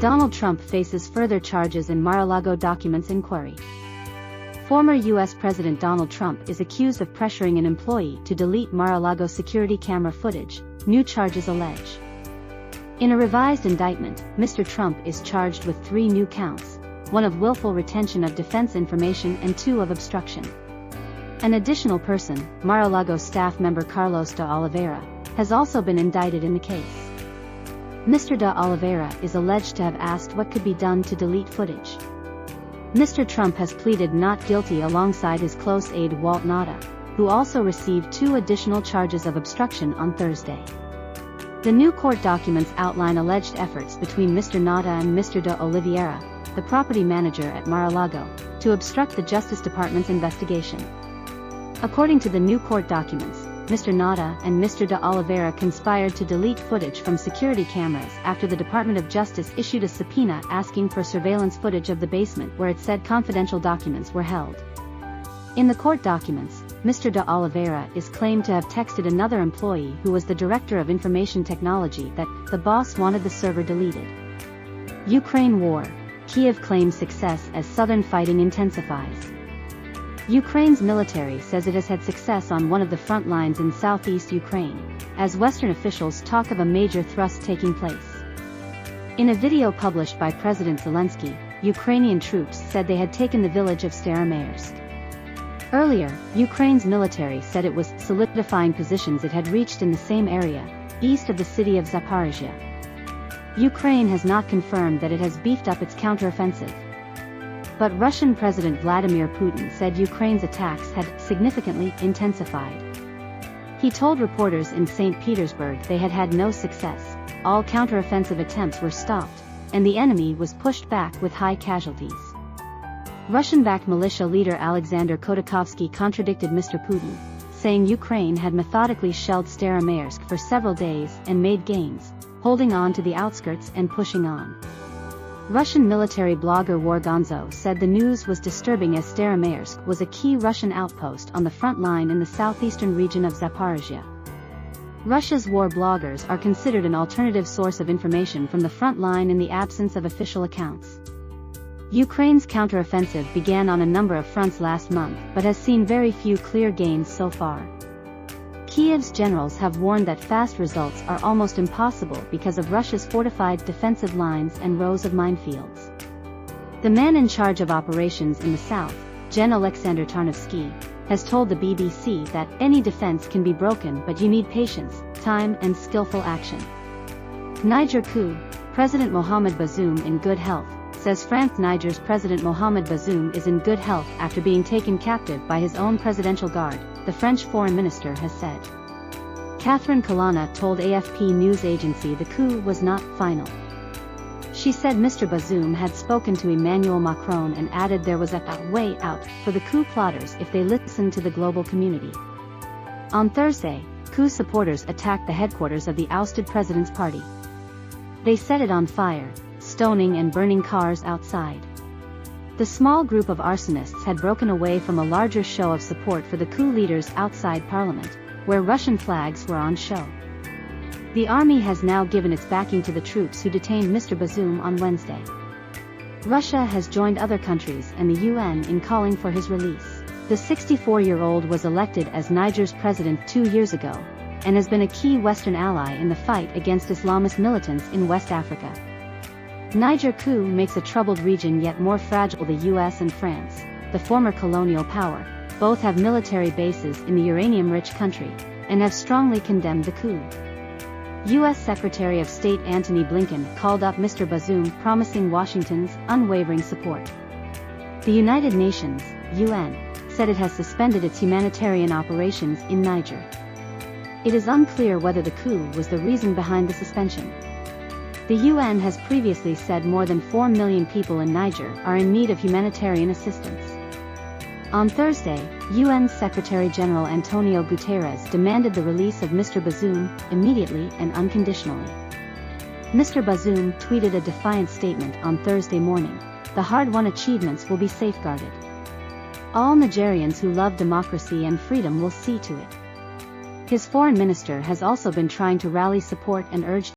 Donald Trump faces further charges in Mar-a-Lago documents inquiry. Former U.S. President Donald Trump is accused of pressuring an employee to delete Mar-a-Lago security camera footage, new charges allege. In a revised indictment, Mr. Trump is charged with 3 new counts, 1 of willful retention of defense information and 2 of obstruction. An additional person, Mar-a-Lago staff member Carlos de Oliveira, has also been indicted in the case. Mr. de Oliveira is alleged to have asked what could be done to delete footage. Mr. Trump has pleaded not guilty alongside his close aide Walt Nauta, who also received 2 additional charges of obstruction on Thursday. The new court documents outline alleged efforts between Mr. Nauta and Mr. de Oliveira, the property manager at Mar-a-Lago, to obstruct the Justice Department's investigation. According to the new court documents, Mr. Nauta and Mr. de Oliveira conspired to delete footage from security cameras after the Department of Justice issued a subpoena asking for surveillance footage of the basement where it said confidential documents were held. In the court documents, Mr. de Oliveira is claimed to have texted another employee who was the Director of Information Technology that the boss wanted the server deleted. Ukraine war. Kyiv claims success as southern fighting intensifies. Ukraine's military says it has had success on one of the front lines in southeast Ukraine, as Western officials talk of a major thrust taking place. In a video published by President Zelensky, Ukrainian troops said they had taken the village of Staromayorsk. Earlier, Ukraine's military said it was solidifying positions it had reached in the same area, east of the city of Zaporizhia. Ukraine has not confirmed that it has beefed up its counteroffensive. But Russian President Vladimir Putin said Ukraine's attacks had significantly intensified. He told reporters in St. Petersburg they had had no success, all counteroffensive attempts were stopped, and the enemy was pushed back with high casualties. Russian-backed militia leader Alexander Khodakovsky contradicted Mr. Putin, saying Ukraine had methodically shelled Staromayorsk for several days and made gains, holding on to the outskirts and pushing on. Russian military blogger Wargonzo said the news was disturbing as Staromayorsk was a key Russian outpost on the front line in the southeastern region of Zaporizhia. Russia's war bloggers are considered an alternative source of information from the front line in the absence of official accounts. Ukraine's counteroffensive began on a number of fronts last month but has seen very few clear gains so far. Kyiv's generals have warned that fast results are almost impossible because of Russia's fortified defensive lines and rows of minefields. The man in charge of operations in the south, Gen. Alexander Tarnovsky, has told the BBC that any defense can be broken but you need patience, time and skillful action. Niger coup. President Mohamed Bazoum in good health, says France. Niger's President Mohamed Bazoum is in good health after being taken captive by his own presidential guard, the French foreign minister has said. Catherine Colonna told AFP news agency the coup was not final. She said Mr. Bazoum had spoken to Emmanuel Macron and added there was a way out for the coup plotters if they listened to the global community. On Thursday, coup supporters attacked the headquarters of the ousted president's party. They set it on fire, stoning and burning cars outside. The small group of arsonists had broken away from a larger show of support for the coup leaders outside Parliament, where Russian flags were on show. The army has now given its backing to the troops who detained Mr. Bazoum on Wednesday. Russia has joined other countries and the UN in calling for his release. The 64-year-old was elected as Niger's president 2 years ago, and has been a key Western ally in the fight against Islamist militants in West Africa. Niger coup makes a troubled region yet more fragile. The US and France, the former colonial power, both have military bases in the uranium-rich country, and have strongly condemned the coup. U.S. Secretary of State Antony Blinken called up Mr. Bazoum, promising Washington's unwavering support. The United Nations, UN, said it has suspended its humanitarian operations in Niger. It is unclear whether the coup was the reason behind the suspension. The UN has previously said more than 4 million people in Niger are in need of humanitarian assistance. On Thursday, UN Secretary-General Antonio Guterres demanded the release of Mr. Bazoum, immediately and unconditionally. Mr. Bazoum tweeted a defiant statement on Thursday morning: "The hard-won achievements will be safeguarded. All Nigerians who love democracy and freedom will see to it." His foreign minister has also been trying to rally support and urge